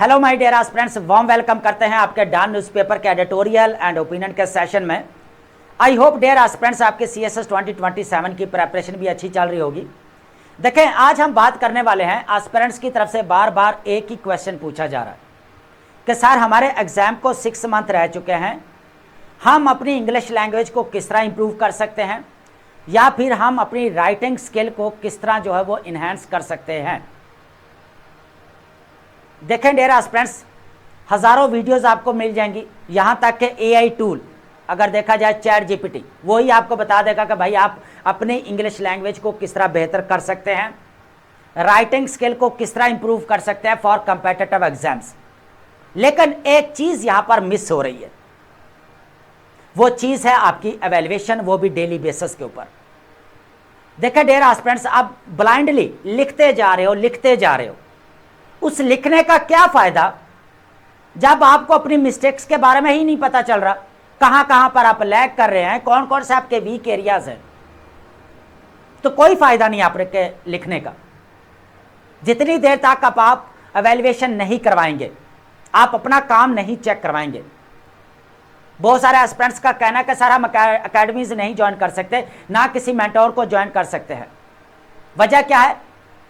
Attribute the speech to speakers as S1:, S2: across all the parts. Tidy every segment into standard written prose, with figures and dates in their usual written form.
S1: Hello my dear aspirants, warm welcome करते हैं आपके डॉन न्यूज़पेपर के एडिटोरियल एंड ओपिनियन के सेशन में। आई होप डियर एस्पिरेंट्स आपके CSS 2027 की प्रेपरेशन भी अच्छी चल रही होगी। देखें, आज हम बात करने वाले हैं, एस्पिरेंट्स की तरफ से बार बार एक ही क्वेश्चन पूछा जा रहा है कि सर हमारे एग्जाम को 6 मंथ रह चुके हैं, हम अपनी इंग्लिश लैंग्वेज को किस तरह इंप्रूव कर सकते हैं या फिर हम अपनी राइटिंग स्किल को किस तरह जो है वो इन्हेंस कर सकते हैं। देखें डियर एस्पिरेंट्स, हज़ारों वीडियोस आपको मिल जाएंगी, यहाँ तक कि AI टूल अगर देखा जाए चैट GPT वही आपको बता देगा कि भाई आप अपनी इंग्लिश लैंग्वेज को किस तरह बेहतर कर सकते हैं, राइटिंग स्किल को किस तरह इंप्रूव कर सकते हैं फॉर कम्पिटिटिव एग्जाम्स। लेकिन एक चीज़ यहाँ पर मिस हो रही है, वो चीज़ है आपकी एवेल्युएशन, वो भी डेली बेसिस के ऊपर। देखें डियर एस्पिरेंट्स, आप ब्लाइंडली लिखते जा रहे हो, उस लिखने का क्या फायदा जब आपको अपनी मिस्टेक्स के बारे में ही नहीं पता चल रहा, कहां पर आप लैग कर रहे हैं, कौन कौन से आपके वीक एरियाज हैं। तो कोई फायदा नहीं आपके लिखने का जितनी देर तक आप एवेल्युएशन नहीं करवाएंगे, आप अपना काम नहीं चेक करवाएंगे। बहुत सारे एस्पिरेंट्स का कहना है कि सर हम अकेडमीज नहीं ज्वाइन कर सकते, ना किसी मेंटोर को ज्वाइन कर सकते हैं। वजह क्या है?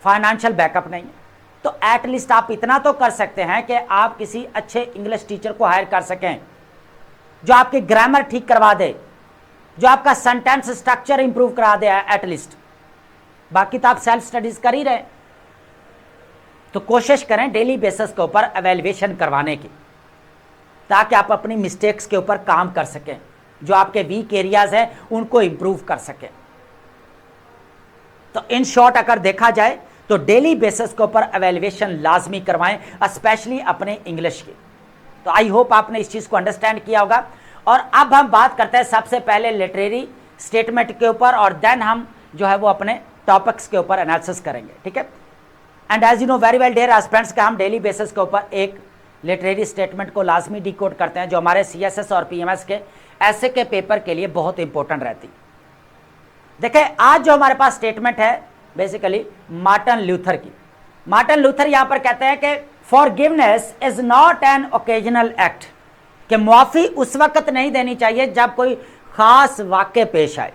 S1: फाइनेंशियल बैकअप नहीं है। तो एटलीस्ट आप इतना तो कर सकते हैं कि आप किसी अच्छे इंग्लिश टीचर को हायर कर सकें जो आपकी ग्रामर ठीक करवा दे, जो आपका सेंटेंस स्ट्रक्चर इंप्रूव करा दे एटलीस्ट। बाकी तो आप सेल्फ स्टडीज कर ही रहे। तो कोशिश करें डेली बेसिस के ऊपर एवेल्युएशन करवाने की, ताकि आप अपनी मिस्टेक्स के ऊपर काम कर सकें, जो आपके वीक एरियाज हैं उनको इंप्रूव कर सकें। तो इन शॉर्ट अगर देखा जाए तो डेली बेसिस के ऊपर एवेल्युएशन लाजमी करवाएं, स्पेशली अपने इंग्लिश की। तो आई होप आपने इस चीज़ को अंडरस्टैंड किया होगा। और अब हम बात करते हैं सबसे पहले लिटरेरी स्टेटमेंट के ऊपर, और देन हम जो है वो अपने टॉपिक्स के ऊपर एनालिसिस करेंगे, ठीक है। And as you know very well dear aspirants का हम डेली बेसिस के ऊपर एक लिटरेरी स्टेटमेंट को लाजमी डिकोड करते हैं, जो हमारे CSS और PMS के ऐसे के पेपर के लिए बहुत इंपॉर्टेंट रहती। देखिए, आज जो हमारे पास स्टेटमेंट है बेसिकली मार्टिन लूथर की। मार्टिन लूथर यहां पर कहते हैं कि forgiveness is not an occasional act, कि मुआफ़ी उस वक्त नहीं देनी चाहिए जब कोई खास वाक़या पेश आए,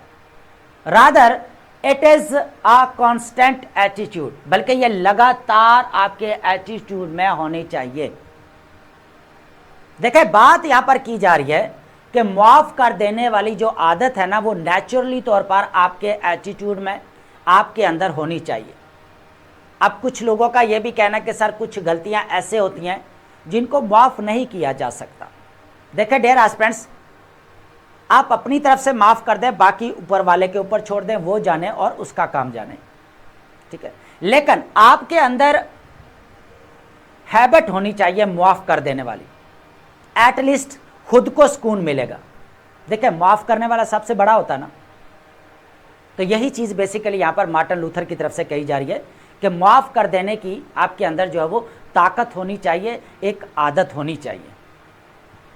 S1: rather it is a constant attitude, बल्कि ये लगातार आपके एटीट्यूड में होनी चाहिए। देखिए, बात यहां पर की जा रही है कि मुआफ़ कर देने वाली जो आदत है ना, वो नेचुरली तौर पर आपके एटीट्यूड में आपके अंदर होनी चाहिए। अब कुछ लोगों का यह भी कहना है कि सर कुछ गलतियां ऐसे होती हैं जिनको माफ़ नहीं किया जा सकता। देखिए डियर एस्पिरेंट्स, आप अपनी तरफ से माफ़ कर दें, बाकी ऊपर वाले के ऊपर छोड़ दें, वो जाने और उसका काम जाने, ठीक है। लेकिन आपके अंदर हैबिट होनी चाहिए माफ़ कर देने वाली, एटलीस्ट खुद को सुकून मिलेगा। देखिए, माफ़ करने वाला सबसे बड़ा होता है ना। तो यही चीज़ बेसिकली यहाँ पर मार्टिन लूथर की तरफ से कही जा रही है कि माफ़ कर देने की आपके अंदर जो है वो ताकत होनी चाहिए, एक आदत होनी चाहिए,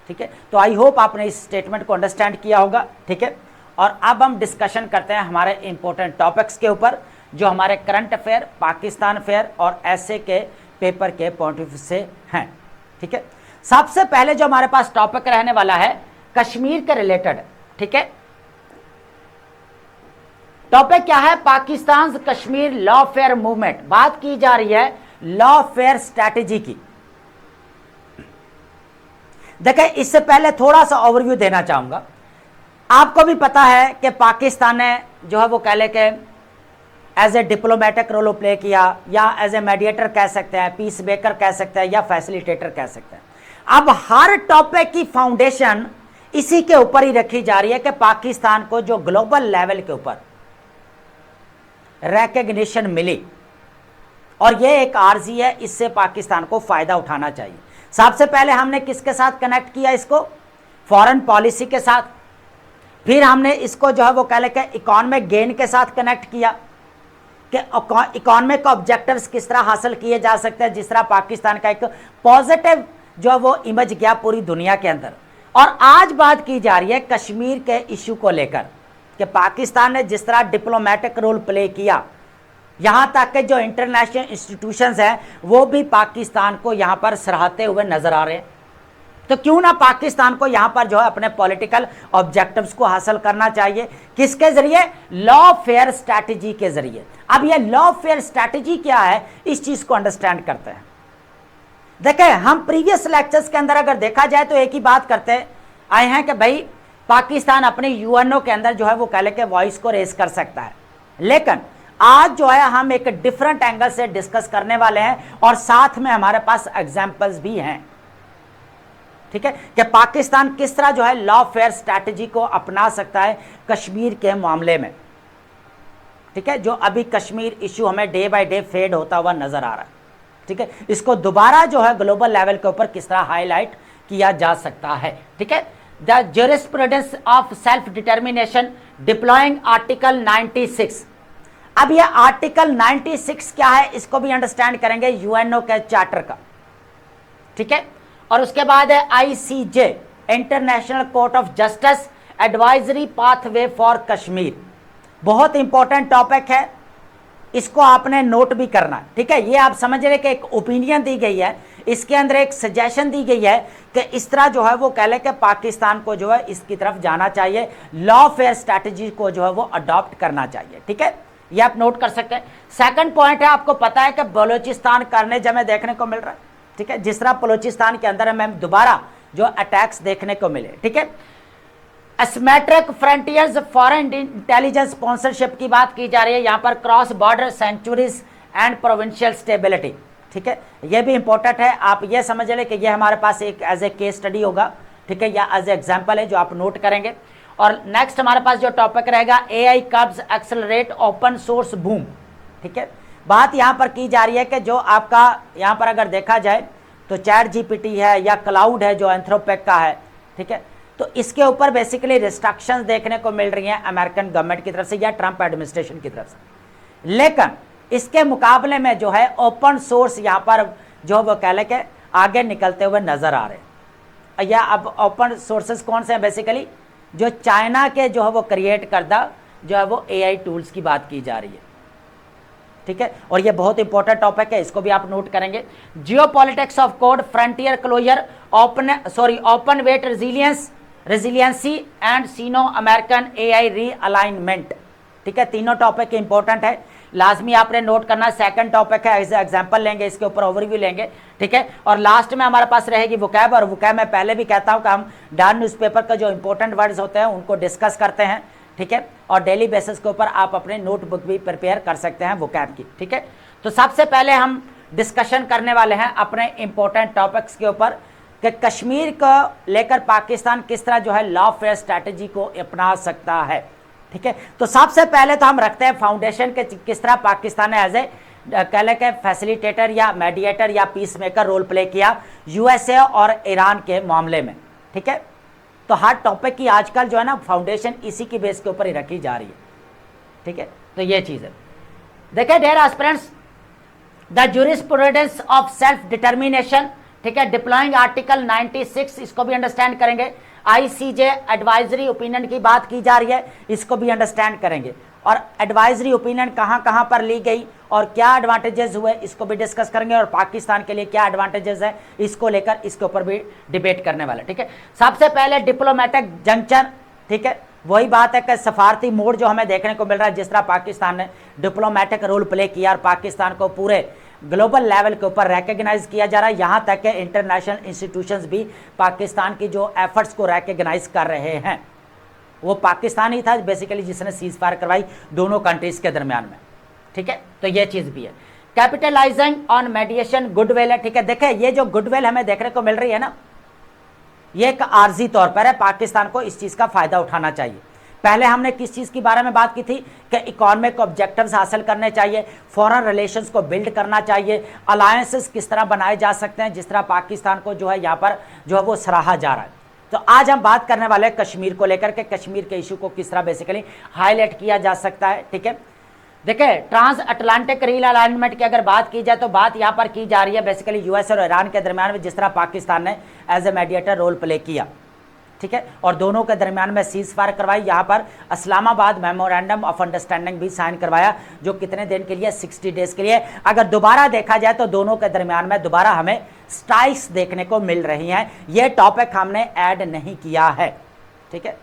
S1: ठीक है। तो आई होप आपने इस स्टेटमेंट को अंडरस्टैंड किया होगा, ठीक है। और अब हम डिस्कशन करते हैं हमारे इंपॉर्टेंट टॉपिक्स के ऊपर, जो हमारे करंट अफेयर, पाकिस्तान अफेयर और ऐसे के पेपर के पॉइंट ऑफ व्यू से हैं, ठीक है। सबसे पहले जो हमारे पास टॉपिक रहने वाला है कश्मीर के रिलेटेड, ठीक है। टॉपिक क्या है? Pakistan Kashmir law fair movement. बात की जा रही है लॉ फेयर स्ट्रैटेजी की। देखिए, इससे पहले थोड़ा सा ओवरव्यू देना चाहूंगा। आपको भी पता है कि पाकिस्तान ने जो है वो कह ले के as a diplomatic role play किया, या एज ए मीडिएटर कह सकते हैं, पीस मेकर कह सकते हैं, या फैसिलिटेटर कह सकते हैं। अब हर टॉपिक की फाउंडेशन इसी के ऊपर ही रखी जा रही है कि पाकिस्तान को जो ग्लोबल लेवल के ऊपर रिकॉग्निशन मिली, और यह एक आर्जी है, इससे पाकिस्तान को फायदा उठाना चाहिए। सबसे पहले हमने किसके साथ कनेक्ट किया इसको? फॉरेन पॉलिसी के साथ। फिर हमने इसको जो है वो कह लेके इकोनॉमिक गेन के साथ कनेक्ट किया कि इकोनॉमिक ऑब्जेक्टिव्स किस तरह हासिल किए जा सकते हैं, जिस तरह पाकिस्तान का एक पॉजिटिव जो है वो इमेज गया पूरी दुनिया के अंदर। और आज बात की जा रही है कश्मीर के इशू को लेकर कि पाकिस्तान ने जिस तरह डिप्लोमेटिक रोल प्ले किया यहां तक के जो इंटरनेशनल इंस्टीट्यूशंस हैं वो भी पाकिस्तान को यहां पर सराहते हुए नजर आ रहे हैं। तो क्यों ना पाकिस्तान को यहां पर जो है अपने पॉलिटिकल ऑब्जेक्टिव्स को हासिल करना चाहिए, किसके जरिए? लॉ फेयर स्ट्रैटेजी के जरिए। अब ये लॉ फेयर स्ट्रैटेजी क्या है, इस चीज को अंडरस्टैंड करते हैं। देखें, हम प्रीवियस लेक्चर्स के अंदर अगर देखा जाए तो एक ही बात करते आए हैं कि भाई पाकिस्तान अपने यूएनओ के अंदर जो है वो कह ले के वॉइस को रेस कर सकता है, लेकिन आज जो है हम एक डिफरेंट एंगल से डिस्कस करने वाले हैं और साथ में हमारे पास एग्जांपल्स भी हैं, ठीक है, कि पाकिस्तान किस तरह जो है लॉ फेयर स्ट्रैटेजी को अपना सकता है कश्मीर के मामले में। ठीक है, जो अभी कश्मीर इशू हमें डे बाय डे फेड होता हुआ नजर आ रहा है। ठीक है, इसको दोबारा जो है ग्लोबल लेवल के ऊपर किस तरह हाईलाइट किया जा सकता है। ठीक है, the jurisprudence of self determination deploying article 96। अब ये आर्टिकल 96 क्या है, इसको भी अंडरस्टैंड करेंगे यूएनओ के चार्टर का। ठीक है, और उसके बाद है ICJ, international court of justice advisory pathway for Kashmir. बहुत इंपॉर्टेंट टॉपिक है, इसको आपने नोट भी करना है। ठीक है, ये आप समझ रहे कि एक ओपिनियन दी गई है, इसके अंदर एक सजेशन दी गई है कि इस तरह जो है वो कह ले कि पाकिस्तान को जो है इसकी तरफ जाना चाहिए, लॉ फेयर स्ट्रैटेजी को जो है वो अडॉप्ट करना चाहिए। ठीक है, ये आप नोट कर सकते हैं। सेकंड पॉइंट है, आपको पता है कि बलूचिस्तान करने जमे देखने को मिल रहा है। ठीक है, जिस तरह बलूचिस्तान के अंदर हमें दोबारा जो अटैक्स देखने को मिले। ठीक है, asymmetric frontiers foreign intelligence sponsorship की बात की जा रही है, यहां पर cross border sanctuaries and provincial stability. ठीक है, ये भी इंपॉर्टेंट है, आप ये समझ लें कि ये हमारे पास एक एज ए केस स्टडी होगा। ठीक है, या एज ए एग्जाम्पल है जो आप नोट करेंगे। और नेक्स्ट हमारे पास जो टॉपिक रहेगा AI कब्स accelerate open source boom. ठीक है, बात यहां पर की जा रही है कि जो आपका यहां पर अगर देखा जाए तो चैट जीपीटी है या क्लाउड है जो एंथ्रोपिक का है। ठीक है, तो इसके ऊपर बेसिकली रिस्ट्रिक्शंस देखने को मिल रही हैं अमेरिकन गवर्नमेंट की तरफ से या ट्रंप एडमिनिस्ट्रेशन की तरफ से, लेकिन इसके मुकाबले में जो है ओपन सोर्स यहां पर जो वो कह ले के आगे निकलते हुए नजर आ रहे हैं। या अब ओपन सोर्सेस कौन से हैं? बेसिकली जो चाइना के जो है वो क्रिएट करदा जो है वो एआई टूल्स की बात की जा रही है। ठीक है, और ये बहुत इंपॉर्टेंट टॉपिक है, इसको भी आप नोट करेंगे। Geopolitics of code, frontier closure, open weight resiliency and Sino American AI realignment. ठीक है, तीनों टॉपिक इंपॉर्टेंट है, लाजमी आपने नोट करना। सेकंड टॉपिक है, एज एग्जांपल लेंगे, इसके ऊपर ओवरव्यू लेंगे। ठीक है, और लास्ट में हमारे पास रहेगी वोकैब, और वोकैब मैं पहले भी कहता हूं कि हम डन न्यूज़पेपर का जो इंपॉर्टेंट वर्ड्स होते हैं उनको डिस्कस करते हैं। ठीक है, और डेली बेसिस के ऊपर आप अपने नोटबुक भी प्रिपेयर कर सकते हैं वोकैब की। ठीक है, तो सबसे पहले हम डिस्कशन करने वाले हैं अपने इंपॉर्टेंट टॉपिक्स के ऊपर कि कश्मीर को लेकर पाकिस्तान किस तरह जो है लॉ फेयर स्ट्रैटेजी को अपना सकता है। ठीक है, तो सबसे पहले तो हम रखते हैं फाउंडेशन के किस तरह पाकिस्तान ने एज ए कह ले के फैसिलिटेटर या मेडिएटर या पीस मेकर रोल प्ले किया यूएसए और ईरान के मामले में। ठीक है, तो हर टॉपिक की आजकल जो है ना फाउंडेशन इसी की बेस के ऊपर ही रखी जा रही है। ठीक है, तो ये चीज़ है। देखिए dear aspirants, the jurisprudence of self determination. ठीक है, डिप्लॉइंग आर्टिकल 96, इसको भी अंडरस्टैंड करेंगे। आईसीजे एडवाइजरी ओपिनियन की बात की जा रही है, इसको भी अंडरस्टैंड करेंगे। और एडवाइजरी ओपिनियन कहां कहां पर ली गई और क्या एडवांटेजेस हुए, इसको भी डिस्कस करेंगे। और पाकिस्तान के लिए क्या एडवांटेजेस है, इसको लेकर इसके ऊपर भी डिबेट करने वाले। ठीक है, सबसे पहले डिप्लोमेटिक जंक्शन। ठीक है, वही बात है कि सफारती मोड जो हमें देखने को मिल रहा है, जिस तरह पाकिस्तान ने डिप्लोमेटिक रोल प्ले किया और पाकिस्तान को पूरे ग्लोबल लेवल के ऊपर रिकग्नाइज किया जा रहा है। यहाँ तक कि इंटरनेशनल इंस्टीट्यूशंस भी पाकिस्तान की जो एफर्ट्स को रिकग्नाइज कर रहे हैं। वो पाकिस्तान ही था बेसिकली जिसने सीज फायर करवाई दोनों कंट्रीज के दरमियान में। ठीक है, तो ये चीज़ भी है। कैपिटलाइजिंग ऑन मेडिएशन गुडविल है। ठीक है, देखें ये जो गुडविल हमें देखने को मिल रही है ना, ये एक आर्जी तौर पर है, पाकिस्तान को इस चीज़ का फ़ायदा उठाना चाहिए। पहले हमने किस चीज़ के बारे में बात की थी कि इकोनॉमिक ऑब्जेक्टिव्स हासिल करने चाहिए, फॉरेन रिलेशंस को बिल्ड करना चाहिए, अलायंसेस किस तरह बनाए जा सकते हैं, जिस तरह पाकिस्तान को जो है यहाँ पर जो है वो सराहा जा रहा है। तो आज हम बात करने वाले हैं कश्मीर को लेकर के, कश्मीर के इशू को किस तरह बेसिकली हाईलाइट किया जा सकता है। ठीक है, देखिए ट्रांस अटलांटिक रीअलाइनमेंट की अगर बात की जाए तो बात यहाँ पर की जा रही है बेसिकली यूएस और ईरान के दरमियान में, जिस तरह पाकिस्तान ने as a mediator role play किया। ठीक है, और दोनों के दरमियान में सीज फायर करवाई। यहाँ पर इस्लामाबाद मेमोरेंडम ऑफ अंडरस्टैंडिंग भी साइन करवाया, जो कितने दिन के लिए, 60 डेज के लिए। अगर दोबारा देखा जाए तो दोनों के दरमियान में दोबारा हमें स्ट्राइक्स देखने को मिल रही हैं। ये टॉपिक हमने ऐड नहीं किया है, ठीक है।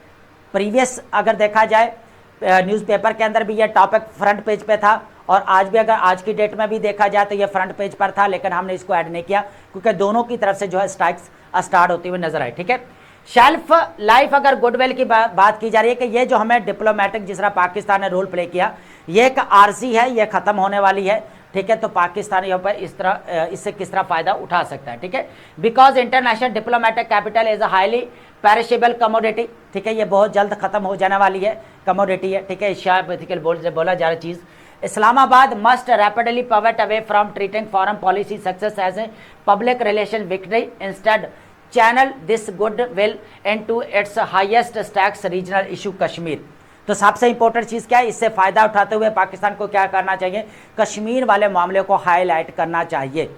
S1: प्रीवियस अगर देखा जाए न्यूज़पेपर के अंदर भी ये टॉपिक फ्रंट पेज पे था, और आज भी अगर आज की डेट में भी देखा जाए तो ये फ्रंट पेज पर था, लेकिन हमने इसको ऐड नहीं किया क्योंकि दोनों की तरफ से जो है स्ट्राइक्स स्टार्ट होती हुई नजर आई, ठीक है। शेल्फ लाइफ अगर गुडविल की बात की जा रही है कि ये जो हमें डिप्लोमेटिक जिस तरह पाकिस्तान ने रोल प्ले किया, ये एक आरजी है, ये खत्म होने वाली है, ठीक है। तो पाकिस्तान यहाँ पर इस तरह इससे किस तरह फायदा उठा सकता है, ठीक है। Because international diplomatic capital is a highly perishable commodity, ठीक है, ये बहुत जल्द खत्म हो जाने वाली है, कमोडिटी है, ठीक है। बोला जा रहा चीज, Islamabad must rapidly pivot away from treating foreign policy success as a public relation victory, instead channel this goodwill into its highest stakes regional issue Kashmir. तो सबसे इंपॉर्टेंट चीज क्या है, इससे फायदा उठाते हुए पाकिस्तान को क्या करना चाहिए, कश्मीर वाले मामले को हाईलाइट करना चाहिए,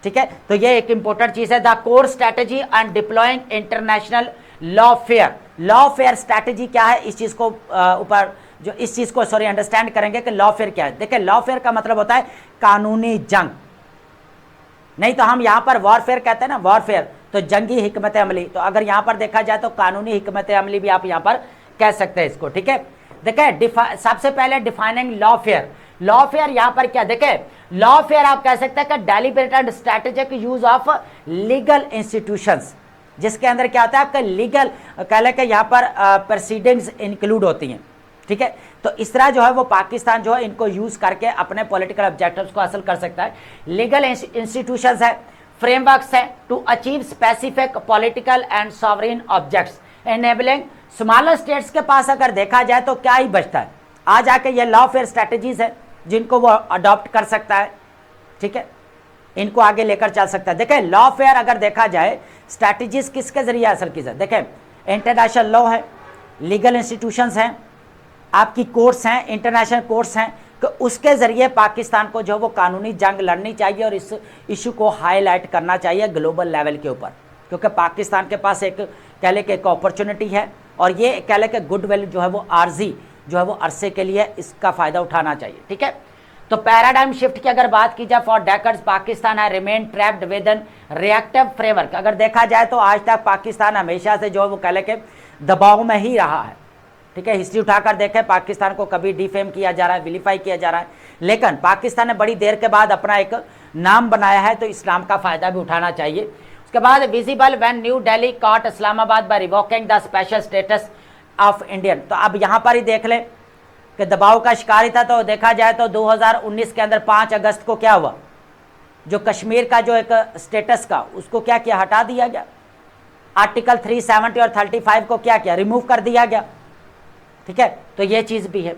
S1: ठीक है। तो ये एक इंपॉर्टेंट चीज है। The core strategy and deploying international Lawfare, Lawfare strategy क्या है, इस चीज को ऊपर जो इस चीज को अंडरस्टैंड करेंगे कि लॉफेयर क्या है। देखिए, लॉफेयर का मतलब होता है कानूनी जंग, नहीं तो हम यहां पर वॉरफेयर कहते हैं ना, वॉरफेयर तो जंगी हिकमत अमली, तो अगर यहां पर देखा जाए तो कानूनी हिकमत अमली भी आप यहां पर कह सकते हैं इसको, ठीक है। देखिए, सबसे पहले डिफाइनिंग लॉफेयर, लॉफेयर यहां पर क्या, देखिए लॉफेयर आप कह सकते हैं कि deliberated strategic use of legal institutions, जिसके अंदर क्या होता है आपका लीगल, कह लें कि यहां पर प्रोसीडिंग्स इंक्लूड होती हैं, ठीक है। तो इस तरह जो है वो पाकिस्तान जो है इनको यूज करके अपने पॉलिटिकल ऑब्जेक्टिव्स को हासिल कर सकता है। लीगल इंस्टीट्यूशंस है, फ्रेमवर्क्स है to achieve specific political and sovereign objects enabling smaller states के पास अगर देखा जाए तो क्या ही बचता है, आ जाके ये लॉफेयर स्ट्रेटेजीज है जिनको वो अडॉप्ट कर सकता है, ठीक है, इनको आगे लेकर चल सकता है। देखें, लॉफेयर अगर देखा जाए स्ट्रेटेजीज किसके जरिए हासिल की जाए, देखें इंटरनेशनल लॉ है, लीगल इंस्टीट्यूशंस हैं, आपकी कोर्ट्स हैं, इंटरनेशनल कोर्ट्स हैं, तो उसके जरिए पाकिस्तान को जो वो कानूनी जंग लड़नी चाहिए और इस इशू को हाईलाइट करना चाहिए ग्लोबल लेवल के ऊपर, क्योंकि पाकिस्तान के पास एक कह ले कि एक अपॉर्चुनिटी है, और ये कह ले कि गुडविल जो है वो आर्जी जो है वो अरसे के लिए इसका फायदा उठाना चाहिए, ठीक है। तो पैराडाइम शिफ्ट की अगर बात की जाए, फॉर डेकेड्स पाकिस्तान है remain trapped with an reactive framework, अगर देखा जाए तो आज तक पाकिस्तान हमेशा से जो है वो कह ले कि दबाव में ही रहा है, ठीक है। हिस्ट्री उठाकर देखें, पाकिस्तान को कभी डिफेम किया जा रहा है, विलीफाई किया जा रहा है, लेकिन पाकिस्तान ने बड़ी देर के बाद अपना एक नाम बनाया है, तो इस नाम का फायदा भी उठाना चाहिए। उसके बाद visible when New Delhi caught Islamabad by revoking the special status of Indian, तो अब यहाँ पर ही देख लें कि दबाव का शिकार ही था। तो देखा जाए तो 2019 के अंदर 5 अगस्त को क्या हुआ, जो कश्मीर का जो एक स्टेटस का उसको क्या किया, हटा दिया गया। आर्टिकल 370 और 35 को क्या किया, रिमूव कर दिया गया, ठीक है। तो ये चीज़ भी है।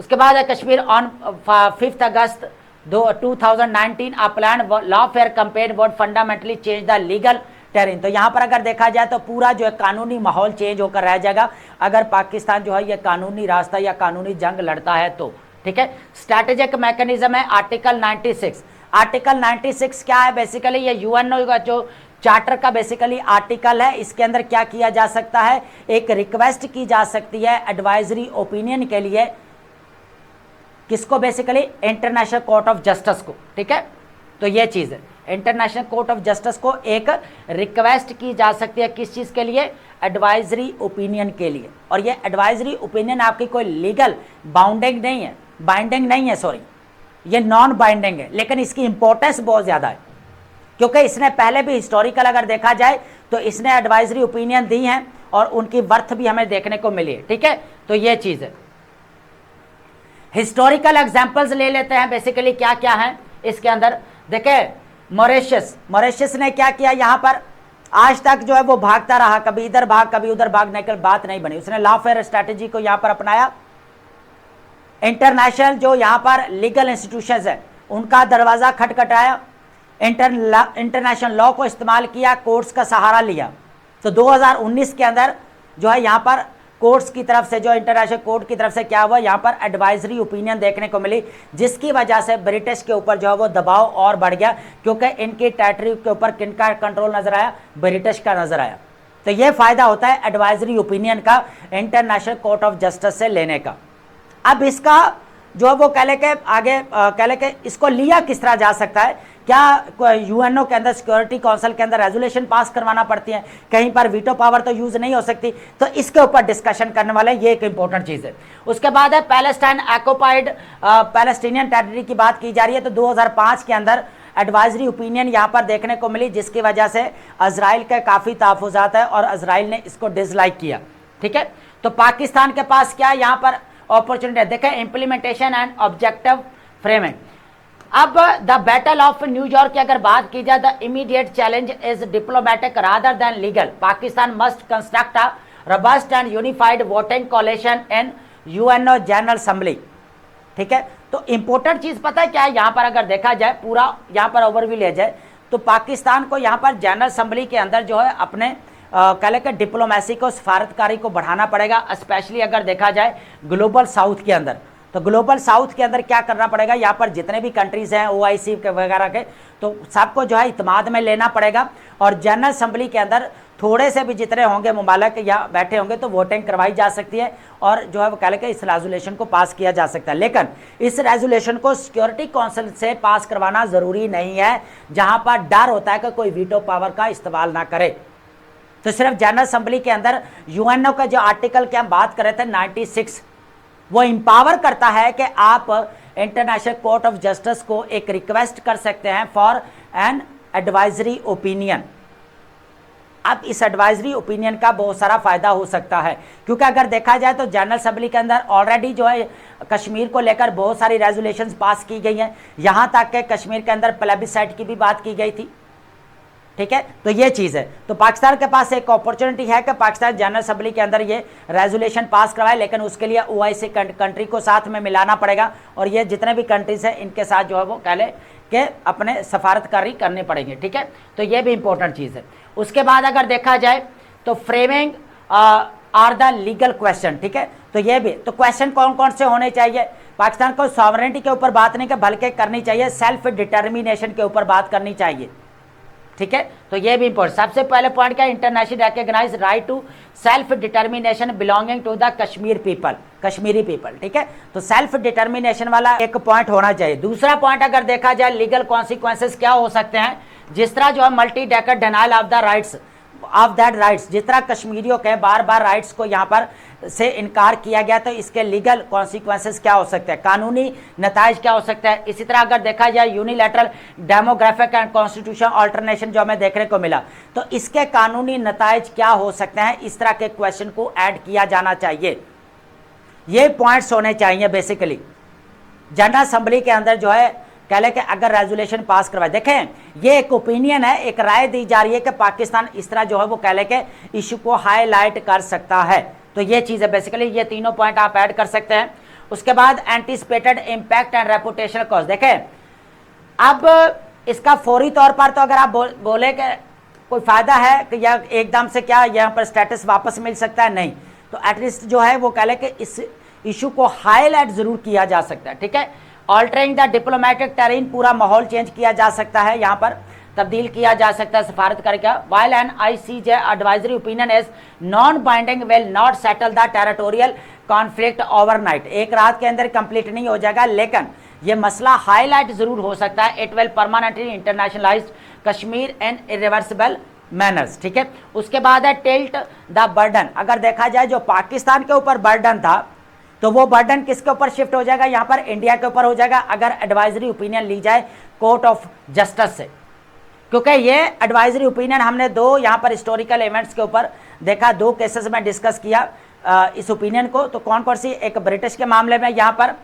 S1: उसके बाद Kashmir on 5 August 2019 a plan lawfare campaign would fundamentally change the legal terrain, तो यहाँ पर अगर देखा जाए तो पूरा जो है कानूनी माहौल चेंज होकर रह जाएगा अगर पाकिस्तान जो है ये कानूनी रास्ता या कानूनी जंग लड़ता है तो, ठीक है। स्ट्रैटेजिक मैकेनिज्म है आर्टिकल 96, आर्टिकल 96 क्या है, बेसिकली ये यूएनओ का जो चार्टर का बेसिकली आर्टिकल है, इसके अंदर क्या किया जा सकता है, एक रिक्वेस्ट की जा सकती है एडवाइजरी ओपिनियन के लिए, किसको, basically international court of justice को, ठीक है। तो ये चीज़ है, इंटरनेशनल कोर्ट ऑफ जस्टिस को एक रिक्वेस्ट की जा सकती है, किस चीज़ के लिए, एडवाइजरी ओपिनियन के लिए, और ये एडवाइजरी ओपिनियन आपकी कोई लीगल बाउंडिंग नहीं है, बाइंडिंग नहीं है, सॉरी, ये नॉन बाइंडिंग है, लेकिन इसकी इंपॉर्टेंस बहुत ज़्यादा है, क्योंकि इसने पहले भी हिस्टोरिकल अगर देखा जाए तो इसने एडवाइजरी ओपिनियन दी हैं और उनकी वर्थ भी हमें देखने को मिली है, ठीक है। तो ये चीज़ है। हिस्टोरिकल एग्जाम्पल्स ले लेते हैं, बेसिकली क्या क्या है इसके अंदर। देखें, मॉरिशस ने क्या किया, यहाँ पर आज तक जो है वो भागता रहा, कभी इधर भाग कभी उधर भागने की बात नहीं बनी, उसने लॉफेयर स्ट्रैटेजी को यहाँ पर अपनाया। इंटरनेशनल जो यहाँ पर लीगल इंस्टीट्यूशंस है उनका दरवाज़ा खटखटाया, इंटरनेशनल लॉ को इस्तेमाल किया, कोर्ट्स का सहारा लिया। तो 2019 के अंदर जो है यहाँ पर कोर्ट्स की तरफ से, जो इंटरनेशनल कोर्ट की तरफ से क्या हुआ, यहाँ पर एडवाइजरी ओपिनियन देखने को मिली, जिसकी वजह से ब्रिटिश के ऊपर जो है वो दबाव और बढ़ गया, क्योंकि इनकी टेरिटरी के ऊपर किनका कंट्रोल नजर आया, ब्रिटिश का नजर आया, तो ये फायदा होता है एडवाइजरी ओपिनियन का इंटरनेशनल कोर्ट ऑफ जस्टिस से लेने का। अब इसका जो वो कह ले के आगे कह ले के इसको लिया किस तरह जा सकता है, क्या यूएनओ के अंदर सिक्योरिटी काउंसिल के अंदर रेजोल्यूशन पास करवाना पड़ती है, कहीं पर वीटो पावर तो यूज नहीं हो सकती, तो इसके ऊपर डिस्कशन करने वाले ये एक इंपॉर्टेंट चीज है। उसके बाद है पैलेस्टाइन ऑक्युपाइड पैलेस्टीनियन टेरिटरी की बात की जा रही है। तो 2005 के अंदर एडवाइजरी ओपिनियन यहाँ पर देखने को मिली, जिसकी वजह से इजराइल के काफ़ी तहफ़्फ़ुज़ात है और इजराइल ने इसको डिसलाइक किया। ठीक है, तो पाकिस्तान के पास क्या यहाँ पर अपॉर्चुनिटी है, देखें इम्प्लीमेंटेशन एंड ऑब्जेक्टिव फ्रेमिंग। अब द बैटल ऑफ न्यूयॉर्क की अगर बात की जाए, the immediate challenge is diplomatic rather than legal. Pakistan must construct a robust and unified voting coalition in UNO General Assembly. ठीक है, तो इंपॉर्टेंट चीज पता है क्या है, यहां पर अगर देखा जाए पूरा यहां पर ओवरव्यू ले जाए तो पाकिस्तान को यहां पर जनरल असेंबली के अंदर जो है अपने कह लेकर डिप्लोमेसी को, सफारतकारी को बढ़ाना पड़ेगा। स्पेशली अगर देखा जाए ग्लोबल साउथ के अंदर, तो ग्लोबल साउथ के अंदर क्या करना पड़ेगा, यहाँ पर जितने भी कंट्रीज हैं OIC के वगैरह के, तो सबको जो है इत्माद में लेना पड़ेगा। और जनरल असेंबली के अंदर थोड़े से भी जितने होंगे मुमालिक या बैठे होंगे तो वोटिंग करवाई जा सकती है और जो है वो कह लेके इस रेजोल्यूशन को पास किया जा सकता है। लेकिन इस रेजोल्यूशन को सिक्योरिटी काउंसिल से पास करवाना ज़रूरी नहीं है, जहाँ पर डर होता है कि कोई वीटो पावर का इस्तेमाल ना करे। तो सिर्फ जनरल असेंबली के अंदर यूएनओ का जो आर्टिकल की हम बात कर रहे थे 96, वो इंपावर करता है कि आप इंटरनेशनल कोर्ट ऑफ जस्टिस को एक रिक्वेस्ट कर सकते हैं फॉर एन एडवाइजरी ओपिनियन। अब इस एडवाइजरी ओपिनियन का बहुत सारा फायदा हो सकता है, क्योंकि अगर देखा जाए तो जनरल असेंबली के अंदर ऑलरेडी जो है कश्मीर को लेकर बहुत सारी रेजोल्यूशंस पास की गई हैं, यहाँ तक कि कश्मीर के अंदर प्लेबिसाइट की भी बात की गई थी। ठीक है, तो ये चीज़ है। तो पाकिस्तान के पास एक अपॉर्चुनिटी है कि पाकिस्तान जनरल असेंबली के अंदर ये रेजोल्यूशन पास करवाए, लेकिन उसके लिए OIC कंट्री को साथ में मिलाना पड़ेगा और ये जितने भी कंट्रीज हैं इनके साथ जो है वो कह ले कि अपने सफारतकारी करने पड़ेंगे। ठीक है, तो ये भी इंपॉर्टेंट चीज़ है। उसके बाद अगर देखा जाए तो framing are the legal question. ठीक है, तो ये भी, तो क्वेश्चन कौन कौन से होने चाहिए, पाकिस्तान को सॉवरेनिटी के ऊपर बात नहीं कर बल्कि करनी चाहिए सेल्फ डिटर्मिनेशन के ऊपर बात करनी चाहिए। ठीक है, तो ये भी इंपॉर्टेंट। सबसे पहले पॉइंट क्या है, international recognise right to self determination belonging to the Kashmir people, Kashmiri people. ठीक है, तो सेल्फ डिटर्मिनेशन वाला एक पॉइंट होना चाहिए। दूसरा पॉइंट अगर देखा जाए लीगल कॉन्सिक्वेंसेस क्या हो सकते हैं, जिस तरह जो है multi decker denial of the rights of that rights, जिस तरह कश्मीरियों के बार बार राइट्स को यहाँ पर से इनकार किया गया, तो इसके लीगल कॉन्सिक्वेंसेस क्या हो सकते हैं, कानूनी नताइज क्या हो सकता है। इसी तरह अगर देखा जाए unilateral demographic and constitution alternation जो हमें देखने को मिला, तो इसके कानूनी नताइज क्या हो सकते हैं, इस तरह के क्वेश्चन को ऐड किया जाना चाहिए। ये पॉइंट्स होने चाहिए बेसिकली जनरल असेंबली के अंदर जो है कह ले कि अगर रेजोल्यूशन पास करवाए। देखें ये एक ओपिनियन है, एक राय दी जा रही है कि पाकिस्तान इस तरह जो है वो कह ले कि इशू को हाईलाइट कर सकता है। तो ये चीज़ है बेसिकली, ये तीनों पॉइंट आप ऐड कर सकते हैं। उसके बाद anticipated impact and reputational cost. देखें अब इसका फौरी तौर पर तो अगर आप बोले कि कोई फ़ायदा है कि या एकदम से क्या यहाँ पर स्टेटस वापस मिल सकता है, नहीं, तो एटलीस्ट जो है वो कह ले कि इस इशू को हाईलाइट ज़रूर किया जा सकता है। ठीक है, ऑल्टरिंग द डिप्लोमेटिक टेरेन, पूरा माहौल चेंज किया जा सकता है, यहाँ पर तब्दील किया जा सकता है सफारत करके। While an ICJ advisory opinion is non binding will not settle the territorial conflict overnight. एक रात के अंदर कंप्लीट नहीं हो जाएगा, लेकिन ये मसला हाईलाइट जरूर हो सकता है। It will permanently internationalise Kashmir and irreversible manners. ठीक है, उसके बाद है टिल्ट द बर्डन। अगर देखा जाए जो पाकिस्तान के ऊपर बर्डन था, तो वो बर्डन किसके ऊपर शिफ्ट हो जाएगा, यहाँ पर इंडिया के ऊपर हो जाएगा अगर एडवाइजरी ओपिनियन ली जाए कोर्ट ऑफ जस्टिस से। क्योंकि ये एडवाइजरी ओपिनियन हमने दो यहाँ पर हिस्टोरिकल इवेंट्स के ऊपर देखा, दो केसेस में डिस्कस किया इस ओपिनियन को। तो कौन कौन सी, एक ब्रिटिश के मामले में यहाँ पर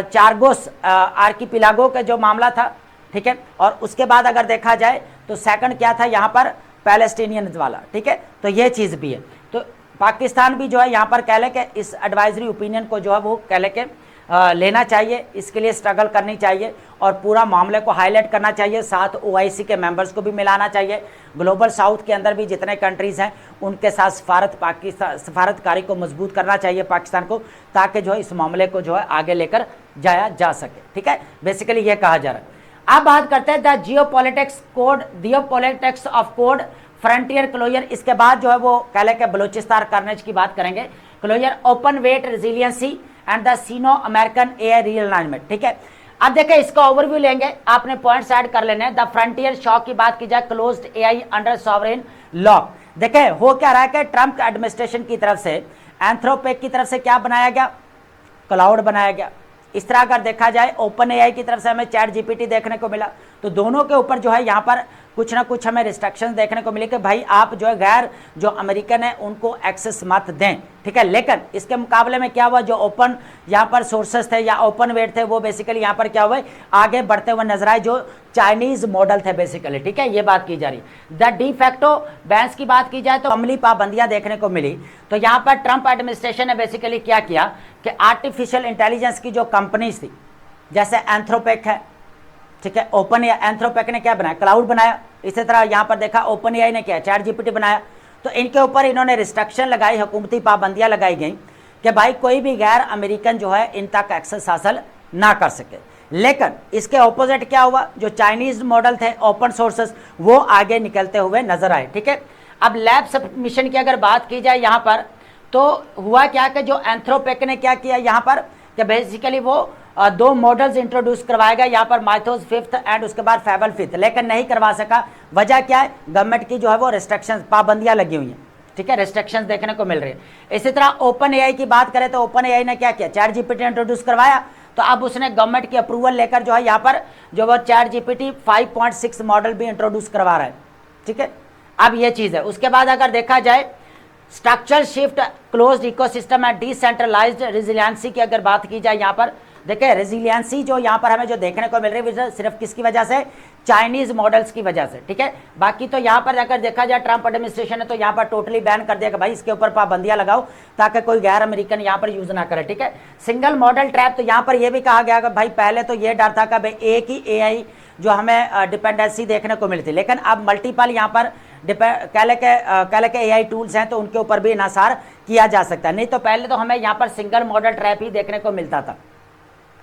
S1: चारगोस आर्किपिलागो का जो मामला था। ठीक है, और उसके बाद अगर देखा जाए तो सेकंड क्या था यहाँ पर पैलेस्टीनियन वाला। ठीक है, तो ये चीज़ भी है। तो पाकिस्तान भी जो है यहाँ पर कह ले कि इस एडवाइजरी ओपिनियन को जो है वो कह ले के लेना चाहिए, इसके लिए स्ट्रगल करनी चाहिए और पूरा मामले को हाईलाइट करना चाहिए। साथ OIC के मेंबर्स को भी मिलाना चाहिए। ग्लोबल साउथ के अंदर भी जितने कंट्रीज़ हैं उनके साथ सफारतकारी को मजबूत करना चाहिए पाकिस्तान को, ताकि जो है इस मामले को जो है आगे लेकर जाया जा सके। ठीक है, बेसिकली ये कहा जा रहा है। अब बात करते हैं the geopolitics of code frontier closure, इसके बाद जो है वो कह लें कि बलूचिस्तान कार्नेज की बात करेंगे, closure, open weight resiliency and the Sino American AI realignment. ठीक है, अब देखें इसका ओवरव्यू लेंगे, आपने पॉइंट्स ऐड कर लेने हैं। द फ्रंटियर शॉक की बात की जाए, closed AI under sovereign lock. देखें हो क्या रहा है कि ट्रंप एडमिनिस्ट्रेशन की तरफ से एंथ्रोपिक की तरफ से क्या बनाया गया, क्लाउड बनाया गया। इस तरह अगर देखा जाए ओपन एआई की तरफ से हमें चैट जीपीटी देखने को मिला, तो दोनों के ऊपर जो है यहाँ पर कुछ ना कुछ हमें रिस्ट्रिक्शंस देखने को मिले कि भाई आप जो है गैर जो अमेरिकन है उनको एक्सेस मत दें। ठीक है, लेकिन इसके मुकाबले में क्या हुआ, जो ओपन यहाँ पर सोर्सेस थे या ओपन वेट थे वो बेसिकली यहाँ पर क्या हुए, आगे बढ़ते हुए नजर आए, जो चाइनीज मॉडल थे बेसिकली। ठीक है, ये बात की जा रही है। द डी फैक्टो बैंस की बात की जाए तो अमली पाबंदियां देखने को मिली। तो यहाँ पर ट्रंप एडमिनिस्ट्रेशन ने बेसिकली क्या किया कि आर्टिफिशियल इंटेलिजेंस की जो कंपनीज थी, जैसे एंथ्रोपिक है, ठीक है, ओपन एंथ्रोपिक ने क्या बनाया, क्लाउड बनाया। इसी तरह यहाँ पर देखा ओपन एआई ने क्या, चैट जीपीटी बनाया। तो इनके ऊपर इन्होंने रिस्ट्रिक्शन लगाई, हुकूमती पाबंदियां लगाई गई कि भाई कोई भी गैर अमेरिकन जो है इन तक एक्सेस हासिल ना कर सके। लेकिन इसके ऑपोजिट क्या हुआ, जो चाइनीज मॉडल थे ओपन सोर्सेस वो आगे निकलते हुए नजर आए। ठीक है, अब लैब सबमिशन की अगर बात की जाए यहाँ पर, तो हुआ क्या कि जो एंथ्रोपिक ने क्या किया यहाँ पर कि बेसिकली वो दो मॉडल्स इंट्रोड्यूस करवाया गया, यहाँ पर माइथोस फिफ्थ एंड उसके बाद फेबल फिफ्थ, लेकिन नहीं करवा सका। वजह क्या है, गवर्नमेंट की जो है वो रिस्ट्रिक्शंस, पाबंदियां लगी हुई हैं। ठीक है, रिस्ट्रिक्शंस देखने को मिल रही है। इसी तरह ओपन एआई की बात करें तो ओपन एआई ने क्या किया, चैट जीपीटी इंट्रोड्यूस करवाया, तो अब उसने गवर्नमेंट की अप्रूवल लेकर जो है यहाँ पर जो वो चैट जीपीटी 5.6 मॉडल भी इंट्रोड्यूस करवा रहा है। ठीक है, अब ये चीज़ है। उसके बाद अगर देखा जाए structural shift, closed ecosystem and decentralised resiliency की अगर बात की जाए, यहाँ पर देखिए रेजिलियंसी जो यहाँ पर हमें जो देखने को मिल रही है सिर्फ किसकी वजह से, चाइनीज मॉडल्स की वजह से। ठीक है, बाकी तो यहाँ पर अगर देखा जाए ट्रंप एडमिनिस्ट्रेशन ने तो यहाँ पर टोटली बैन कर दिया कि भाई इसके ऊपर पाबंदियां लगाओ ताकि कोई गैर अमेरिकन यहाँ पर यूज ना करे। ठीक है, सिंगल मॉडल ट्रैप, तो यहाँ पर यह भी कहा गया कि भाई पहले तो ये डर था कि भाई एक ही एआई जो हमें डिपेंडेंसी देखने को मिलती, लेकिन अब मल्टीपल यहाँ पर कह ले के एआई टूल्स हैं तो उनके ऊपर भी इन्हिसार किया जा सकता है। नहीं तो पहले तो हमें यहाँ पर सिंगल मॉडल ट्रैप ही देखने को मिलता था।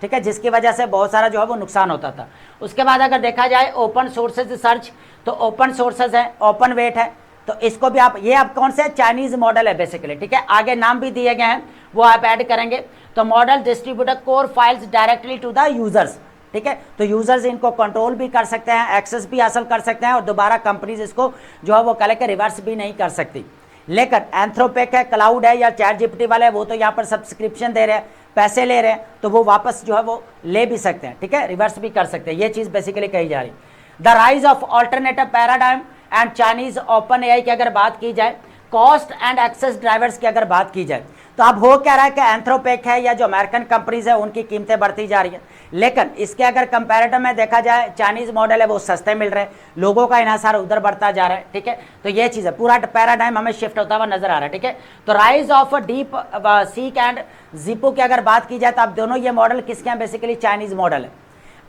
S1: ठीक है, जिसकी वजह से बहुत सारा जो है वो नुकसान होता था। उसके बाद अगर देखा जाए ओपन सोर्सेज सर्च, तो ओपन सोर्सेज है, ओपन वेट है, तो इसको भी आप, ये अब कौन से चाइनीज मॉडल है बेसिकली। ठीक है, आगे नाम भी दिए गए हैं वो आप ऐड करेंगे। तो model distributor core files directly to the users. ठीक है, तो यूजर्स इनको कंट्रोल भी कर सकते हैं, एक्सेस भी हासिल कर सकते हैं, और दोबारा कंपनीज इसको जो है वो कह के रिवर्स भी नहीं कर सकती। लेकिन एंथ्रोपिक है, क्लाउड है या चैट जीपीटी वाले, वो तो यहाँ पर सब्सक्रिप्शन दे रहे हैं, पैसे ले रहे हैं, तो वो वापस जो है वो ले भी सकते हैं। ठीक है, रिवर्स भी कर सकते हैं। ये चीज़ बेसिकली कही जा रही। The rise of alternative paradigm and Chinese open AI की अगर बात की जाए, कॉस्ट एंड एक्सेस ड्राइवर्स की अगर बात की जाए, तो अब हो क्या रहा है कि एंथ्रोपिक है या जो अमेरिकन कंपनीज है उनकी कीमतें बढ़ती जा रही हैं, लेकिन इसके अगर कंपैरेटिव में देखा जाए चाइनीज मॉडल है वो सस्ते मिल रहे हैं, लोगों का इन्हिसार उधर बढ़ता जा रहा है। ठीक है, तो ये चीज़ है, पूरा पैराडाइम हमें शिफ्ट होता हुआ नजर आ रहा है। ठीक है, तो rise of DeepSeek and जीपो की अगर बात की जाए तो अब दोनों ये मॉडल किसके हैं, बेसिकली चाइनीज मॉडल है।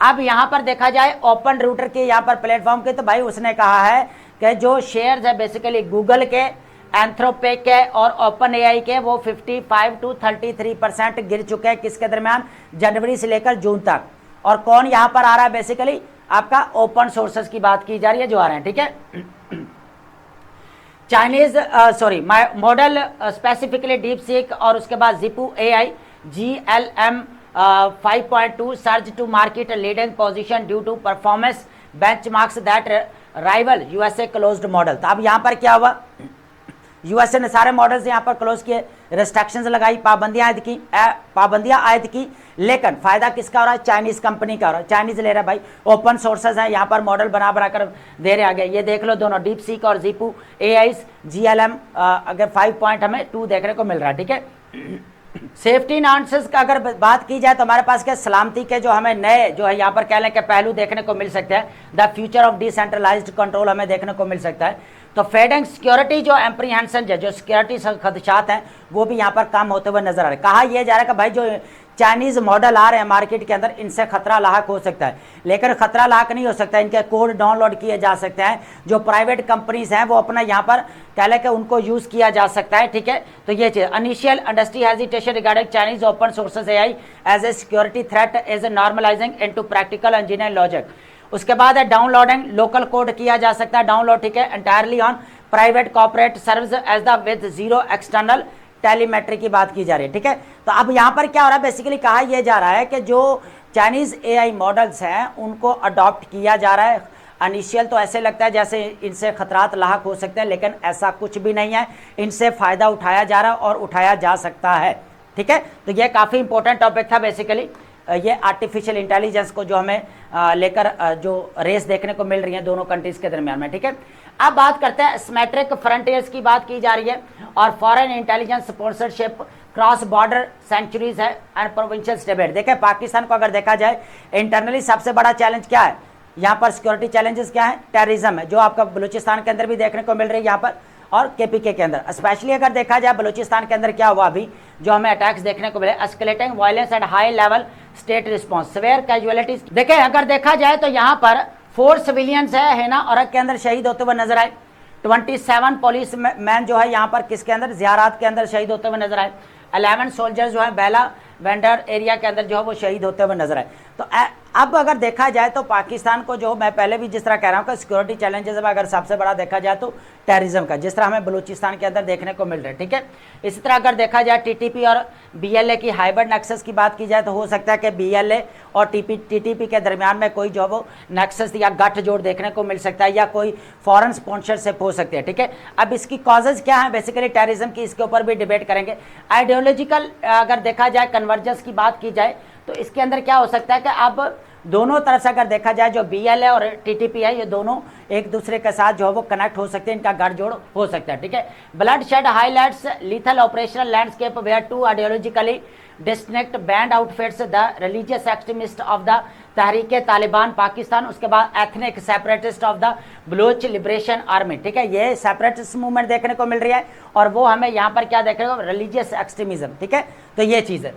S1: अब यहाँ पर देखा जाए ओपन रूटर के यहाँ पर प्लेटफॉर्म के, तो भाई उसने कहा है कि जो शेयर्स है बेसिकली गूगल के, एंथ्रोपिक के और ओपन एआई के, वो 55 to 33% गिर चुके हैं किसके दरमियान, जनवरी से लेकर जून तक। और कौन यहाँ पर आ रहा है, बेसिकली आपका ओपन सोर्सेस की बात की जा रही है जो आ रहे हैं। ठीक है, Chinese model specifically deep seek और उसके बाद Zhipu AI GLM 5.2 surge to market leading position due to performance benchmarks that rival USA closed model. तो अब यहाँ पर क्या हुआ, यूएसए ने सारे मॉडल्स यहाँ पर क्लोज किए, रिस्ट्रिक्शंस लगाई, पाबंदियां आयद की, लेकिन फायदा किसका हो रहा है, चाइनीज कंपनी का हो रहा है, चाइनीज ले रहा है भाई। ओपन सोर्सेज है, यहाँ पर मॉडल बना कर दे रहे आगे, ये देख लो दोनों डीप सीक और जीपू एआईस GLM अगर 5.2 देखने को मिल रहा है। ठीक है, सेफ्टी एनहांसेस का अगर बात की जाए तो हमारे पास क्या सलामती के जो हमें नए जो है यहाँ पर कह लें कि पहलू देखने को मिल सकते हैं। The future of decentralised control हमें देखने को मिल सकता है। तो फेडिंग सिक्योरिटी जो एम्प्रीहेंशन है, जो सिक्योरिटी खदशात हैं वो भी यहाँ पर कम होते हुए नजर आ रहे हैं। कहा यह जा रहा है कि भाई जो चाइनीज मॉडल आ रहे हैं मार्केट के अंदर, इनसे खतरा लाक हो सकता है, लेकिन खतरा लाक नहीं हो सकता, इनके कोड डाउनलोड किए जा सकते हैं, जो प्राइवेट कंपनीज हैं वो अपना यहाँ पर कह लें कि उनको यूज किया जा सकता है। ठीक है, तो ये चीज initial industry hesitation regarding Chinese open sources AI as a security threat is normalising into practical engineer logic. उसके बाद है डाउनलोडिंग, लोकल कोड किया जा सकता है डाउनलोड। ठीक है, entirely on private corporate servers as the with zero external telemetry की बात की जा रही है, ठीक है। तो अब यहाँ पर क्या हो रहा है, बेसिकली कहा यह जा रहा है कि जो चाइनीज एआई मॉडल्स हैं उनको अडॉप्ट किया जा रहा है। इनिशियल तो ऐसे लगता है जैसे इनसे खतरात लाहक हो सकते हैं, लेकिन ऐसा कुछ भी नहीं है, इनसे फ़ायदा उठाया जा रहा है और उठाया जा सकता है, ठीक है। तो ये काफ़ी इंपॉर्टेंट टॉपिक था बेसिकली, ये आर्टिफिशियल इंटेलिजेंस को जो हमें लेकर जो रेस देखने को मिल रही है दोनों कंट्रीज़ के दरमियान में, ठीक है। अब बात करते हैं सिमेट्रिक फ्रंटियर्स की बात की जा रही है और foreign intelligence sponsorship cross border sanctuaries है एंड प्रोविंशियल स्टेबिलिटी। देखिए पाकिस्तान को अगर देखा जाए इंटरनली सबसे बड़ा चैलेंज क्या है, यहाँ पर सिक्योरिटी चैलेंजेस क्या है, टेररिज्म है, जो आपका बलूचिस्तान के अंदर भी देखने को मिल रही है यहाँ पर और केपीके के अंदर। स्पेशली अगर देखा जाए बलूचिस्तान के अंदर क्या हुआ अभी जो हमें अटैक्स देखने को मिले, escalating violence and high level state response severe casualties. देखिए अगर देखा जाए तो यहाँ पर 4 सिविलियंस है ना, और के अंदर शहीद होते हुए नजर आए। 27 पुलिस मैन जो है यहाँ पर किसके अंदर, ज़ियारात के अंदर शहीद होते हुए नजर आए। 11 सोल्जर्स जो है बेला वेंडर एरिया के अंदर जो है वो शहीद होते हुए नजर आए। तो अब अगर देखा जाए तो पाकिस्तान को जो मैं पहले भी जिस तरह कह रहा हूँ कि सिक्योरिटी चैलेंजेस में अगर सबसे बड़ा देखा जाए तो टेररिज्म का, जिस तरह हमें बलूचिस्तान के अंदर देखने को मिल रहा है, ठीक है। इसी तरह अगर देखा जाए टीटीपी और बीएलए की हाइब्रिड नेक्सस की बात की जाए तो हो सकता है कि बीएलए और टीटीपी के दरमियान में कोई जो वो नेक्सस या गठजोड़ देखने को मिल सकता है या कोई फॉरेन स्पॉन्सरशिप हो सकती है, ठीक है। अब इसकी कॉजेज क्या है बेसिकली टेररिज्म की, इसके ऊपर भी डिबेट करेंगे। आइडियोलॉजिकल अगर देखा जाए कन्वर्जेंस की बात की जाए तो इसके अंदर क्या हो सकता है कि अब दोनों तरफ से अगर देखा जाए जो बीएलए और टीटीपी है ये दोनों एक दूसरे के साथ जो है वो कनेक्ट हो सकते हैं, इनका गठजोड़ हो सकता है, ठीक है। Bloodshed highlights lethal operational landscape where two ideologically distinct banned outfits the religious extremist of the Tehreek Taliban Pakistan, उसके बाद ethnic separatist of the Baloch liberation army, ठीक है। ये सेपरेटिस्ट मूवमेंट देखने को मिल रही है और वो हमें यहाँ पर क्या देखने को, रिलीजियस एक्सट्रीमिज्म, ठीक है। तो ये चीज़ है।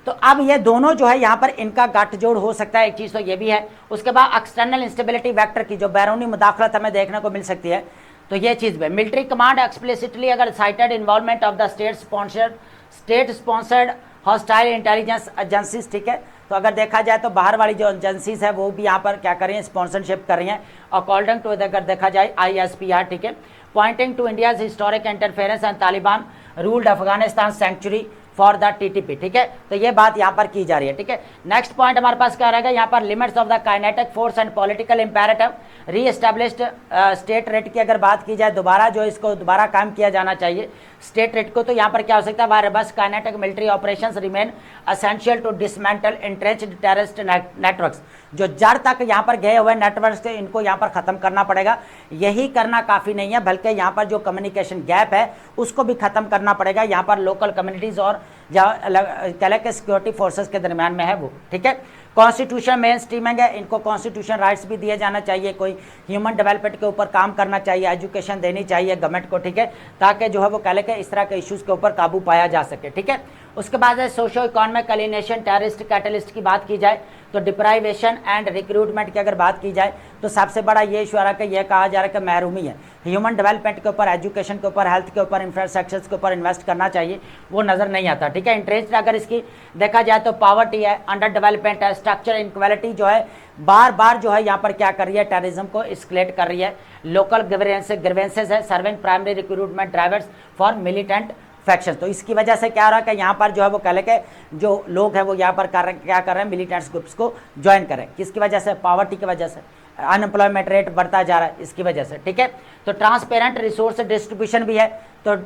S1: तो अब ये दोनों जो है यहाँ पर इनका गठजोड़ हो सकता है, एक चीज़ तो ये भी है। उसके बाद एक्सटर्नल इंस्टेबिलिटी वेक्टर की जो बैरूनी मुदाखलत हमें देखने को मिल सकती है, तो ये चीज़ भी। मिलिट्री कमांड एक्सप्लिसिटली अगर cited involvement of the state sponsored hostile intelligence agencies, ठीक है। तो अगर देखा जाए तो बाहर वाली जो एजेंसीज है वो भी यहाँ पर क्या कर रही हैं, स्पॉन्सरशिप कर रही हैं अकॉर्डिंग टू अगर देखा जाए ISPR, ठीक है। Pointing to India's historic interference and Taliban ruled Afghanistan sanctuary for the TTP, ठीक है। तो ये बात यहाँ पर की जा रही है, ठीक है। नेक्स्ट पॉइंट हमारे पास क्या रहेगा यहाँ पर, limits of the kinetic force and political imperative री एस्टैब्लिश्ड स्टेट रेट की अगर बात की जाए, दोबारा जो इसको दोबारा काम किया जाना चाहिए स्टेट रेट को। तो यहाँ पर क्या हो सकता है, while robust kinetic military operations remain essential to dismantle entrenched terrorist networks. जो जड़ तक यहाँ पर गए हुए नेटवर्क्स थे इनको यहाँ पर ख़त्म करना पड़ेगा। यही करना काफ़ी नहीं है, बल्कि यहाँ पर जो कम्युनिकेशन गैप है उसको भी ख़त्म करना पड़ेगा। यहाँ पर लोकल कम्युनिटीज़ और जहाँ के सिक्योरिटी फोर्सेस के दरमियान में है वो, ठीक है। कॉन्स्टिट्यूशन मेन स्ट्रीमिंग है, इनको कॉन्स्टिट्यूशन राइट्स भी दिए जाना चाहिए, कोई ह्यूमन डेवलपमेंट के ऊपर काम करना चाहिए, एजुकेशन देनी चाहिए गवर्नमेंट को, ठीक है, ताकि जो है वो कह के इस तरह के इश्यूज़ के ऊपर काबू पाया जा सके, ठीक है। उसके बाद है socio economic alienation terrorist catalyst की बात की जाए तो डिप्राइवेशन एंड रिक्रूटमेंट की अगर बात की जाए तो सबसे बड़ा ये इशू आ रहा है कि यह कहा जा रहा है कि महरूमी है। ह्यूमन डेवलपमेंट के ऊपर, एजुकेशन के ऊपर, हेल्थ के ऊपर, इंफ्रास्ट्रक्चर्स के ऊपर इन्वेस्ट करना चाहिए, वो नज़र नहीं आता, ठीक है। इंटरेस्ट अगर इसकी देखा जाए तो पावर्टी है, अंडर डेवलपमेंट है, स्ट्रक्चर इनक्वालिटी जो है बार बार जो है यहाँ पर क्या कर रही है, टेररिज्म को एस्केलेट कर रही है। लोकल ग्रीवेंसेस है, serving primary recruitment drivers for militant faction. तो इसकी वजह से क्या हो रहा है कि यहाँ पर जो है वो कह के जो लोग हैं वो यहाँ पर क्या कर रहे हैं, मिलिटेंट्स ग्रुप्स को ज्वाइन करें। किसकी वजह से, पावर्टी की वजह से, अनएम्प्लॉयमेंट रेट बढ़ता जा रहा है इसकी वजह से, ठीक है। तो ट्रांसपेरेंट रिसोर्स डिस्ट्रीब्यूशन भी है, तो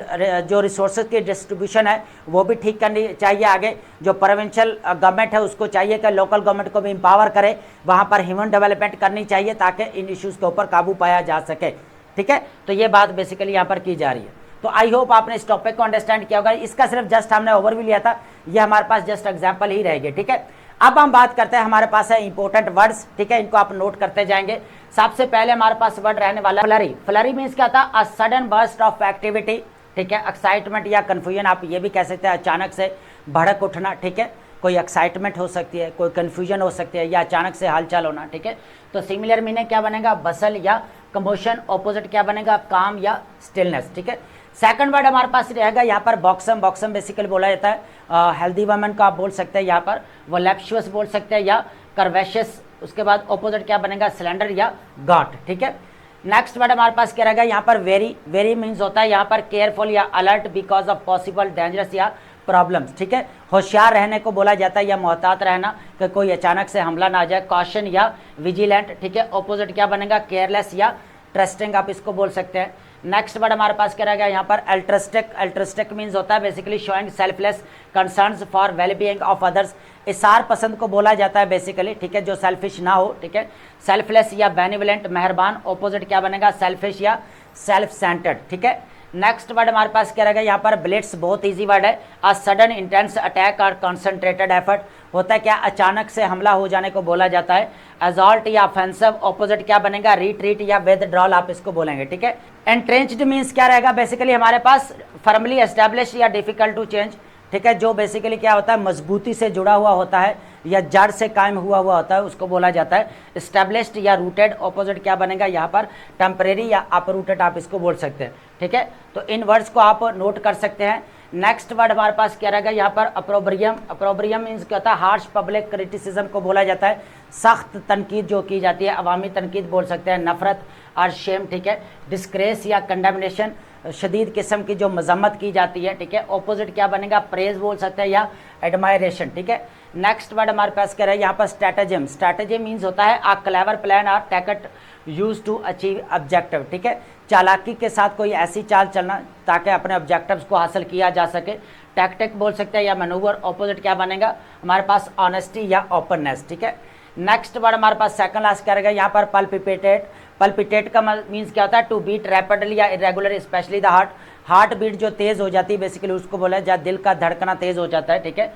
S1: जो रिसोर्सेज की डिस्ट्रीब्यूशन है वो भी ठीक करनी चाहिए। आगे जो प्रोविंशियल गवर्नमेंट है उसको चाहिए कि लोकल गवर्नमेंट को भी एम्पावर करे, वहाँ पर ह्यूमन डेवलपमेंट करनी चाहिए ताकि इन इश्यूज़ के ऊपर काबू पाया जा सके, ठीक है। तो ये बात बेसिकली यहाँ पर की जा रही है। तो आई होप आपने इस टॉपिक को अंडरस्टैंड किया होगा। इसका सिर्फ जस्ट हमने ओवरव्यू लिया था, ये हमारे पास जस्ट एग्जांपल ही रहेगी, ठीक है। अब हम बात करते हैं, हमारे पास है इंपॉर्टेंट वर्ड्स, ठीक है, इनको आप नोट करते जाएंगे। सबसे पहले हमारे पास वर्ड रहने वाला है फ्लरी। फ्लरी मीन्स क्या था, a sudden burst of activity, ठीक है। एक्साइटमेंट या कन्फ्यूजन आप ये भी कह सकते हैं, अचानक से भड़क उठना, ठीक है। कोई एक्साइटमेंट हो सकती है, कोई कन्फ्यूजन हो सकती है, या अचानक से हालचाल होना, ठीक है। तो सिमिलर मीनिंग क्या बनेगा, बसल या कमोशन। ऑपोजिट क्या बनेगा, काम या स्टिलनेस, ठीक है। सेकंड वर्ड हमारे पास रहेगा यहाँ पर बॉक्सम। बॉक्सम बेसिकली बोला जाता है हेल्दी वुमेन का आप बोल सकते हैं, यहाँ पर वोलेप्शुअस बोल सकते हैं या कर्वेशियस। उसके बाद ऑपोजिट क्या बनेगा, सिलेंडर या गाट, ठीक है। नेक्स्ट वर्ड हमारे पास क्या रहेगा यहाँ पर वेरी। वेरी मीन्स होता है यहाँ पर केयरफुल या alert because of possible dangerous या प्रॉब्लम्स, ठीक है। होशियार रहने को बोला जाता है या मोहतात रहना कि कोई अचानक से हमला ना आ जाए। कॉशन या विजिलेंट, ठीक है। ऑपोजिट क्या बनेगा, केयरलेस या ट्रस्टिंग आप इसको बोल सकते हैं। नेक्स्ट वर्ड हमारे पास क्या रहेगा यहाँ पर अल्ट्रस्टिक। अल्ट्रस्टिक मीन्स होता है basically showing selfless concerns for wellbeing of others. इसार पसंद को बोला जाता है बेसिकली, ठीक है, जो सेल्फिश ना हो, ठीक है। सेल्फलेस या बेनिवलेंट, मेहरबान। ऑपोजिट क्या बनेगा, सेल्फिश या सेल्फ सेंटर्ड, ठीक है। नेक्स्ट वर्ड हमारे पास क्या रहेगा यहाँ पर ब्लिट्स। बहुत इजी वर्ड है। अ सडन इंटेंस अटैक और कंसंट्रेटेड एफर्ट। होता है क्या, अचानक से हमला हो जाने को बोला जाता है। असॉल्ट या ऑफेंसिव। ऑपोजिट क्या बनेगा, रिट्रीट या विथड्रॉल आप इसको बोलेंगे, ठीक है। एंट्रेंच्ड मीन्स क्या रहेगा, बेसिकली हमारे पास फर्मली एस्टैब्लिश या डिफिकल्ट टू चेंज, ठीक है। जो बेसिकली क्या होता है, मजबूती से जुड़ा हुआ होता है या जड़ से कायम हुआ होता है, उसको बोला जाता है एस्टैब्लिश्ड या रूटेड। ऑपोजिट क्या बनेगा यहाँ पर, टेम्परेरी या अपरूटेड आप इसको बोल सकते हैं, ठीक है। तो इन वर्ड्स को आप नोट कर सकते हैं। नेक्स्ट वर्ड हमारे पास क्या रहेगा यहाँ पर अप्रोब्रियम। अप्रोब्रियम मीन्स क्या होता है, हार्श पब्लिक क्रिटिसिज्म को बोला जाता है। सख्त तनकीद जो की जाती है, अवामी तनकीद बोल सकते हैं। नफरत और शेम, ठीक है। डिस्ग्रेस या कंडेमनेशन, शदीद किस्म की जो मजम्मत की जाती है, ठीक है। ऑपोजिट क्या बनेगा, प्रेज बोल सकते हैं या एडमायरेशन, ठीक है। नेक्स्ट वर्ड हमारे पास क्या है यहाँ पर स्ट्रैटेजिम। स्ट्रैटेजिम मीन्स होता है आ क्लेवर प्लान और tact use to achieve objective, ठीक है। चालाकी के साथ कोई ऐसी चाल चलना ताकि अपने ऑब्जेक्टिव्स को हासिल किया जा सके। टैक्टिक बोल सकते हैं या मैनूवर। ऑपोजिट क्या बनेगा हमारे पास, ऑनेस्टी या ओपननेस, ठीक है। नेक्स्ट वर्ड हमारे पास सेकंड लास्ट क्या रहेगा यहाँ पर पल्पिटेट। पल्पिटेट का मीन्स क्या होता है, टू बीट रैपिडली या irregular, specially the heart. Heart beat जो तेज हो जाती है बेसिकली उसको बोला है, जब दिल का धड़कना तेज हो जाता है, ठीक है।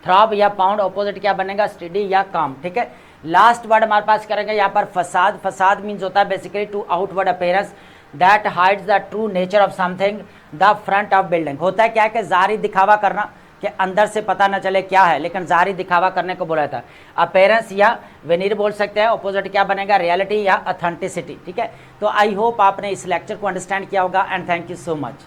S1: थ्रॉब या पाउंड। ऑपोजिट क्या बनेगा, स्टडी या काम, ठीक है। लास्ट वर्ड हमारे पास करेंगे यहाँ पर फसाद। फसाद मीन्स होता है basically to outward appearance that hides the true nature of something the front of building. होता है क्या कि ज़ाहिरी दिखावा करना कि अंदर से पता न चले क्या है, लेकिन ज़ाहिरी दिखावा करने को बोला था। अपीयरेंस या वेनीर बोल सकते हैं। ऑपोजिट क्या बनेगा, रियलिटी या ऑथेंटिसिटी, ठीक है। तो आई होप आपने इस लेक्चर को अंडरस्टैंड किया होगा and thank you so much.